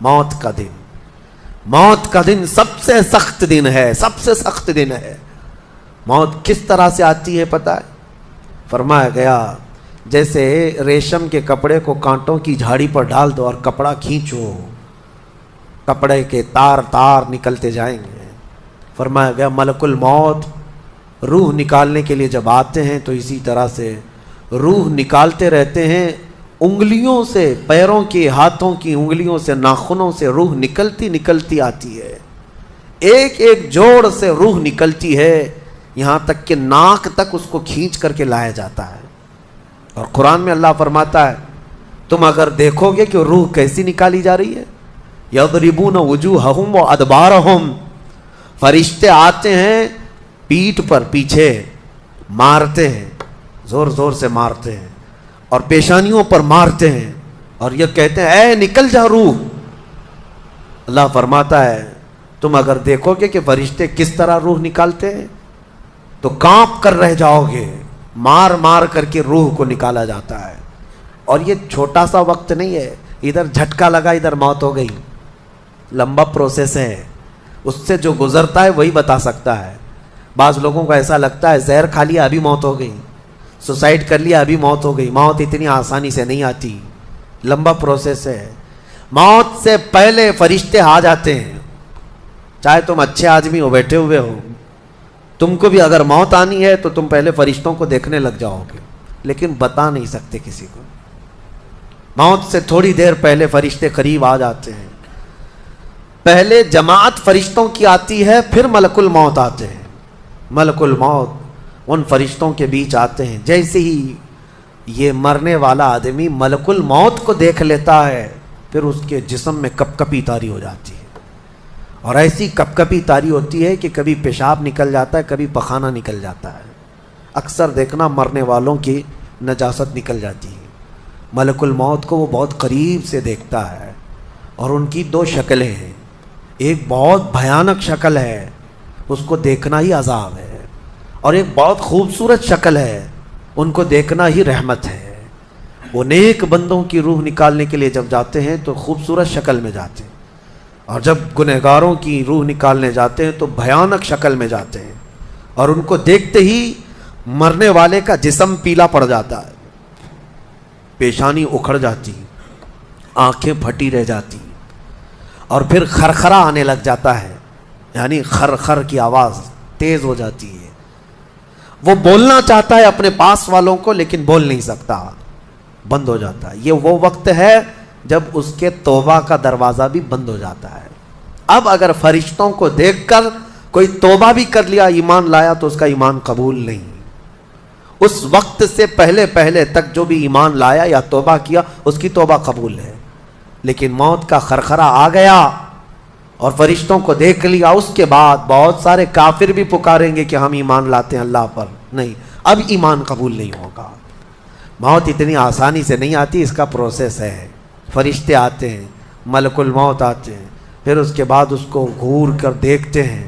موت کا دن، موت کا دن سب سے سخت دن ہے، سب سے سخت دن ہے۔ موت کس طرح سے آتی ہے پتہ ہے؟ فرمایا گیا جیسے ریشم کے کپڑے کو کانٹوں کی جھاڑی پر ڈال دو اور کپڑا کھینچو، کپڑے کے تار تار نکلتے جائیں گے۔ فرمایا گیا ملک الموت روح نکالنے کے لیے جب آتے ہیں تو اسی طرح سے روح نکالتے رہتے ہیں، انگلیوں سے، پیروں کی، ہاتھوں کی انگلیوں سے، ناخنوں سے روح نکلتی نکلتی آتی ہے، ایک ایک جوڑ سے روح نکلتی ہے، یہاں تک کہ ناک تک اس کو کھینچ کر کے لایا جاتا ہے۔ اور قرآن میں اللہ فرماتا ہے تم اگر دیکھو گے کہ روح کیسی نکالی جا رہی ہے، یضربون وجوہہم وادبارہم، فرشتے آتے ہیں پیٹھ پر، پیچھے مارتے ہیں، زور زور سے مارتے ہیں اور پیشانیوں پر مارتے ہیں اور یہ کہتے ہیں اے نکل جا روح۔ اللہ فرماتا ہے تم اگر دیکھو گے کہ فرشتے کس طرح روح نکالتے ہیں تو کانپ کر رہ جاؤ گے، مار مار کر کے روح کو نکالا جاتا ہے۔ اور یہ چھوٹا سا وقت نہیں ہے، ادھر جھٹکا لگا ادھر موت ہو گئی، لمبا پروسیس ہے، اس سے جو گزرتا ہے وہی بتا سکتا ہے۔ بعض لوگوں کو ایسا لگتا ہے زہر کھا لیا ابھی موت ہو گئی، سوسائڈ کر لیا ابھی موت ہو گئی۔ موت اتنی آسانی سے نہیں آتی، لمبا پروسیس ہے۔ موت سے پہلے فرشتے آ جاتے ہیں، چاہے تم اچھے آدمی ہو، بیٹھے ہوئے ہو، تم کو بھی اگر موت آنی ہے تو تم پہلے فرشتوں کو دیکھنے لگ جاؤ گے، لیکن بتا نہیں سکتے کسی کو۔ موت سے تھوڑی دیر پہلے فرشتے قریب آ جاتے ہیں، پہلے جماعت فرشتوں کی آتی ہے، پھر ملک الموت آتے ہیں۔ ملک الموت ان فرشتوں کے بیچ آتے ہیں، جیسے ہی یہ مرنے والا آدمی ملک الموت کو دیکھ لیتا ہے پھر اس کے جسم میں کپ کپی طاری ہو جاتی ہے، اور ایسی کپ کپی طاری ہوتی ہے کہ کبھی پیشاب نکل جاتا ہے، کبھی پخانہ نکل جاتا ہے۔ اکثر دیکھنا مرنے والوں کی نجاست نکل جاتی ہے۔ ملک الموت کو وہ بہت قریب سے دیکھتا ہے، اور ان کی دو شکلیں ہیں، ایک بہت بھیانک شکل ہے، اس کو دیکھنا ہی عذاب ہے، اور ایک بہت خوبصورت شکل ہے، ان کو دیکھنا ہی رحمت ہے۔ وہ نیک بندوں کی روح نکالنے کے لیے جب جاتے ہیں تو خوبصورت شکل میں جاتے ہیں، اور جب گنہگاروں کی روح نکالنے جاتے ہیں تو بھیانک شکل میں جاتے ہیں، اور ان کو دیکھتے ہی مرنے والے کا جسم پیلا پڑ جاتا ہے، پیشانی اکھڑ جاتی، آنکھیں پھٹی رہ جاتی، اور پھر خرخرا آنے لگ جاتا ہے، یعنی خرخر کی آواز تیز ہو جاتی ہے۔ وہ بولنا چاہتا ہے اپنے پاس والوں کو لیکن بول نہیں سکتا، بند ہو جاتا ہے۔ یہ وہ وقت ہے جب اس کے توبہ کا دروازہ بھی بند ہو جاتا ہے۔ اب اگر فرشتوں کو دیکھ کر کوئی توبہ بھی کر لیا، ایمان لایا، تو اس کا ایمان قبول نہیں۔ اس وقت سے پہلے پہلے تک جو بھی ایمان لایا یا توبہ کیا اس کی توبہ قبول ہے، لیکن موت کا خرخرا آ گیا اور فرشتوں کو دیکھ لیا، اس کے بعد بہت سارے کافر بھی پکاریں گے کہ ہم ایمان لاتے ہیں اللہ پر، نہیں، اب ایمان قبول نہیں ہوگا۔ موت اتنی آسانی سے نہیں آتی، اس کا پروسیس ہے۔ فرشتے آتے ہیں، ملک الموت آتے ہیں، پھر اس کے بعد اس کو گھور کر دیکھتے ہیں،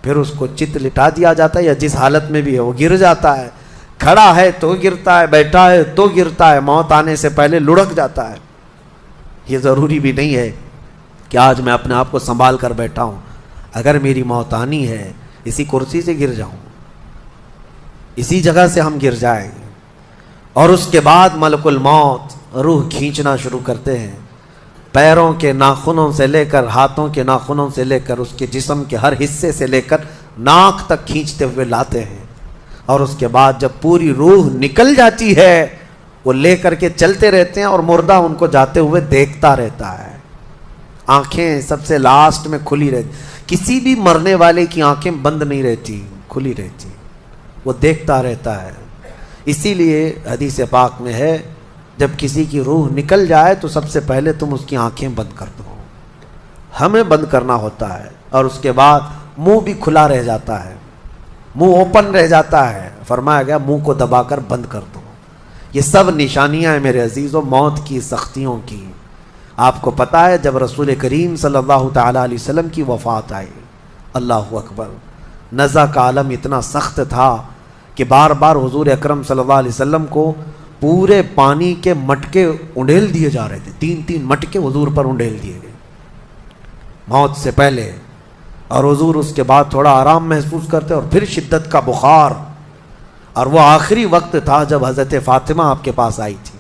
پھر اس کو چت لٹا دیا جاتا ہے، یا جس حالت میں بھی ہے وہ گر جاتا ہے، کھڑا ہے تو گرتا ہے، بیٹھا ہے تو گرتا ہے، موت آنے سے پہلے لڑک جاتا ہے۔ یہ ضروری بھی نہیں ہے کہ آج میں اپنے آپ کو سنبھال کر بیٹھا ہوں، اگر میری موت آنی ہے اسی کرسی سے گر جاؤں، اسی جگہ سے ہم گر جائیں گے۔ اور اس کے بعد ملک الموت روح کھینچنا شروع کرتے ہیں، پیروں کے ناخنوں سے لے کر، ہاتھوں کے ناخنوں سے لے کر، اس کے جسم کے ہر حصے سے لے کر ناک تک کھینچتے ہوئے لاتے ہیں، اور اس کے بعد جب پوری روح نکل جاتی ہے وہ لے کر کے چلتے رہتے ہیں، اور مردہ ان کو جاتے ہوئے دیکھتا رہتا ہے۔ آنکھیں سب سے لاسٹ میں کھلی رہتی، کسی بھی مرنے والے کی آنکھیں بند نہیں رہتی، کھلی رہتی، وہ دیکھتا رہتا ہے۔ اسی لیے حدیث پاک میں ہے جب کسی کی روح نکل جائے تو سب سے پہلے تم اس کی آنکھیں بند کر دو، ہمیں بند کرنا ہوتا ہے، اور اس کے بعد منہ بھی کھلا رہ جاتا ہے، منہ اوپن رہ جاتا ہے، فرمایا گیا منہ کو دبا کر بند کر دو۔ یہ سب نشانیاں ہیں میرے عزیزوں موت کی سختیوں کی۔ آپ کو پتہ ہے جب رسول کریم صلی اللہ تعالیٰ علیہ وسلم کی وفات آئی، اللہ اکبر، نزع کا عالم اتنا سخت تھا کہ بار بار حضور اکرم صلی اللہ علیہ وسلم کو پورے پانی کے مٹکے انڈیل دیے جا رہے تھے، 3 مٹکے حضور پر انڈیل دیے گئے، موت سے پہلے، اور حضور اس کے بعد تھوڑا آرام محسوس کرتے اور پھر شدت کا بخار. اور وہ آخری وقت تھا جب حضرت فاطمہ آپ کے پاس آئی تھی.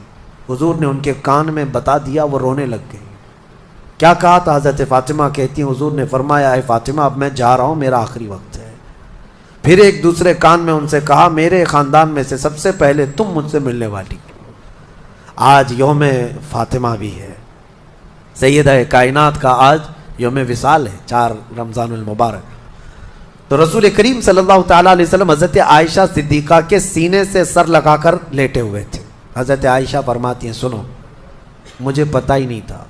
حضور نے ان کے کان میں بتا دیا، وہ رونے لگ گئی. کیا کہا تھا؟ حضرت فاطمہ کہتی ہیں حضور نے فرمایا اے فاطمہ اب میں جا رہا ہوں، میرا آخری وقت ہے. پھر ایک دوسرے کان میں ان سے کہا میرے خاندان میں سے سب سے پہلے تم مجھ سے ملنے والی. آج یوم فاطمہ بھی ہے، سیدہ کائنات کا آج یوم وصال ہے، 4 رمضان المبارک. تو رسول کریم صلی اللہ تعالیٰ علیہ وسلم حضرت عائشہ صدیقہ کے سینے سے سر لگا کر لیٹے ہوئے تھے. حضرت عائشہ فرماتی ہیں سنو، مجھے پتہ ہی نہیں تھا.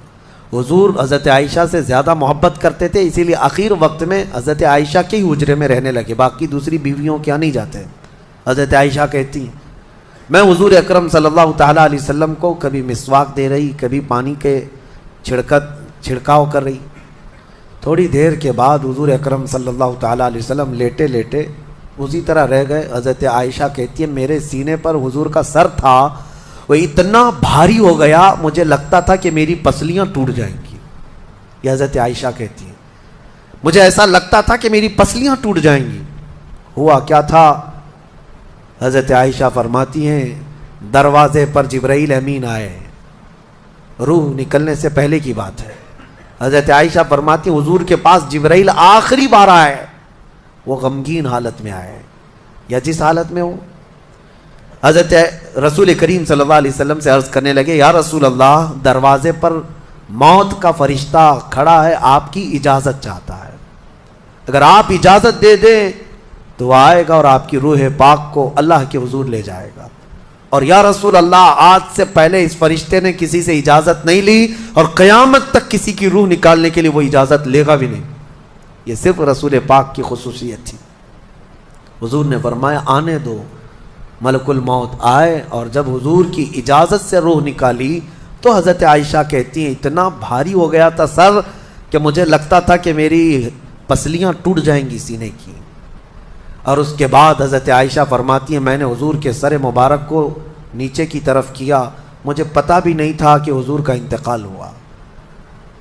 حضور حضرت عائشہ سے زیادہ محبت کرتے تھے، اسی لیے آخر وقت میں حضرت عائشہ کے ہی حجرے میں رہنے لگے، باقی دوسری بیویوں کیا نہیں جاتے. حضرت عائشہ کہتی ہیں میں حضور اکرم صلی اللہ تعالیٰ علیہ وسلم کو کبھی مسواک دے رہی، کبھی پانی کے چھڑکاؤ کر رہی. تھوڑی دیر کے بعد حضور اکرم صلی اللہ تعالیٰ علیہ وسلم لیٹے لیٹے اسی طرح رہ گئے. حضرت عائشہ کہتی ہے میرے سینے پر حضور کا سر تھا، وہ اتنا بھاری ہو گیا مجھے لگتا تھا کہ میری پسلیاں ٹوٹ جائیں گی. یہ حضرت عائشہ کہتی ہیں مجھے ایسا لگتا تھا کہ میری پسلیاں ٹوٹ جائیں گی. ہوا کیا تھا؟ حضرت عائشہ فرماتی ہیں دروازے پر جبرائیل امین آئے، روح نکلنے سے پہلے کی بات ہے. حضرت عائشہ فرماتی ہیں حضور کے پاس جبرائیل آخری بار آئے، وہ غمگین حالت میں آئے یا جس حالت میں ہو. حضرت رسول کریم صلی اللہ علیہ وسلم سے عرض کرنے لگے یا رسول اللہ دروازے پر موت کا فرشتہ کھڑا ہے، آپ کی اجازت چاہتا ہے، اگر آپ اجازت دے دیں تو وہ آئے گا اور آپ کی روح پاک کو اللہ کے حضور لے جائے گا. اور یا رسول اللہ آج سے پہلے اس فرشتے نے کسی سے اجازت نہیں لی اور قیامت تک کسی کی روح نکالنے کے لیے وہ اجازت لے گا بھی نہیں. یہ صرف رسول پاک کی خصوصیت تھی. حضور نے فرمایا آنے دو. ملک الموت آئے اور جب حضور کی اجازت سے روح نکالی تو حضرت عائشہ کہتی ہیں اتنا بھاری ہو گیا تھا سر کہ مجھے لگتا تھا کہ میری پسلیاں ٹوٹ جائیں گی سینے کی. اور اس کے بعد حضرت عائشہ فرماتی ہیں میں نے حضور کے سر مبارک کو نیچے کی طرف کیا، مجھے پتہ بھی نہیں تھا کہ حضور کا انتقال ہوا.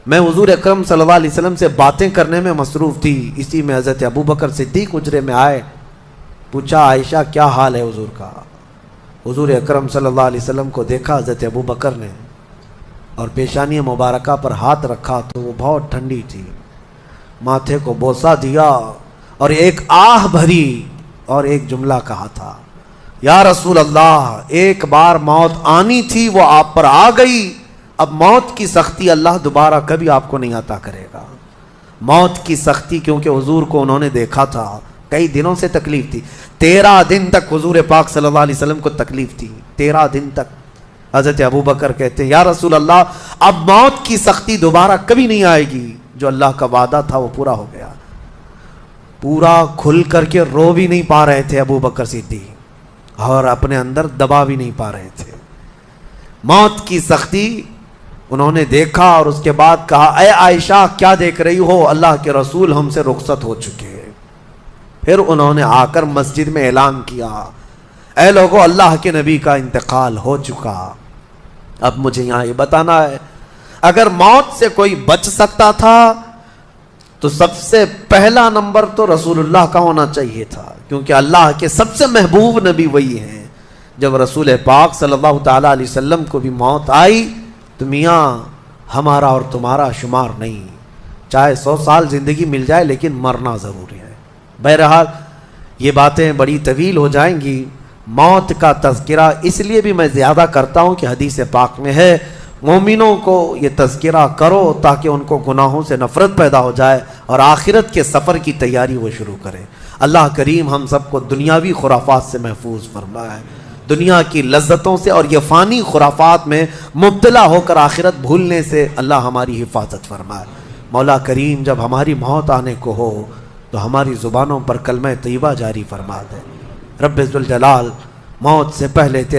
میں حضور اکرم صلی اللہ علیہ وسلم سے باتیں کرنے میں مصروف تھی، اسی میں حضرت ابوبکر صدیق حجرے میں آئے. پوچھا عائشہ کیا حال ہے حضور کا؟ حضور اکرم صلی اللہ علیہ وسلم کو دیکھا حضرت ابوبکر نے اور پیشانی مبارکہ پر ہاتھ رکھا تو وہ بہت ٹھنڈی تھی. ماتھے کو بوسہ دیا اور ایک آہ بھری اور ایک جملہ کہا تھا یا رسول اللہ ایک بار موت آنی تھی وہ آپ پر آ گئی، اب موت کی سختی اللہ دوبارہ کبھی آپ کو نہیں عطا کرے گا. موت کی سختی کیونکہ حضور کو انہوں نے دیکھا تھا، کئی دنوں سے تکلیف تھی، 13 دن تک حضور پاک صلی اللہ علیہ وسلم کو تکلیف تھی، 13 دن تک. حضرت ابوبکر کہتے ہیں یا رسول اللہ اب موت کی سختی دوبارہ کبھی نہیں آئے گی، جو اللہ کا وعدہ تھا وہ پورا ہو گیا. پورا کھل کر کے رو بھی نہیں پا رہے تھے ابوبکر صدیق اور اپنے اندر دبا بھی نہیں پا رہے تھے. موت کی سختی انہوں نے دیکھا اور اس کے بعد کہا اے عائشہ کیا دیکھ رہی ہو، اللہ کے رسول ہم سے رخصت ہو چکے. پھر انہوں نے آ کر مسجد میں اعلان کیا اے لوگو اللہ کے نبی کا انتقال ہو چکا. اب مجھے یہاں یہ بتانا ہے اگر موت سے کوئی بچ سکتا تھا تو سب سے پہلا نمبر تو رسول اللہ کا ہونا چاہیے تھا، کیونکہ اللہ کے سب سے محبوب نبی وہی ہیں. جب رسول پاک صلی اللہ تعالیٰ علیہ وسلم کو بھی موت آئی تو میاں ہمارا اور تمہارا شمار نہیں، چاہے 100 سال زندگی مل جائے لیکن مرنا ضروری ہے. بہرحال یہ باتیں بڑی طویل ہو جائیں گی. موت کا تذکرہ اس لیے بھی میں زیادہ کرتا ہوں کہ حدیث پاک میں ہے مومنوں کو یہ تذکرہ کرو تاکہ ان کو گناہوں سے نفرت پیدا ہو جائے اور آخرت کے سفر کی تیاری وہ شروع کریں. اللہ کریم ہم سب کو دنیاوی خرافات سے محفوظ فرمائے، دنیا کی لذتوں سے اور یہ فانی خرافات میں مبتلا ہو کر آخرت بھولنے سے اللہ ہماری حفاظت فرمائے. مولا کریم جب ہماری موت آنے کو ہو تو ہماری زبانوں پر کلمہ طیبہ جاری فرما دے. رب ذوالجلال موت سے پہلے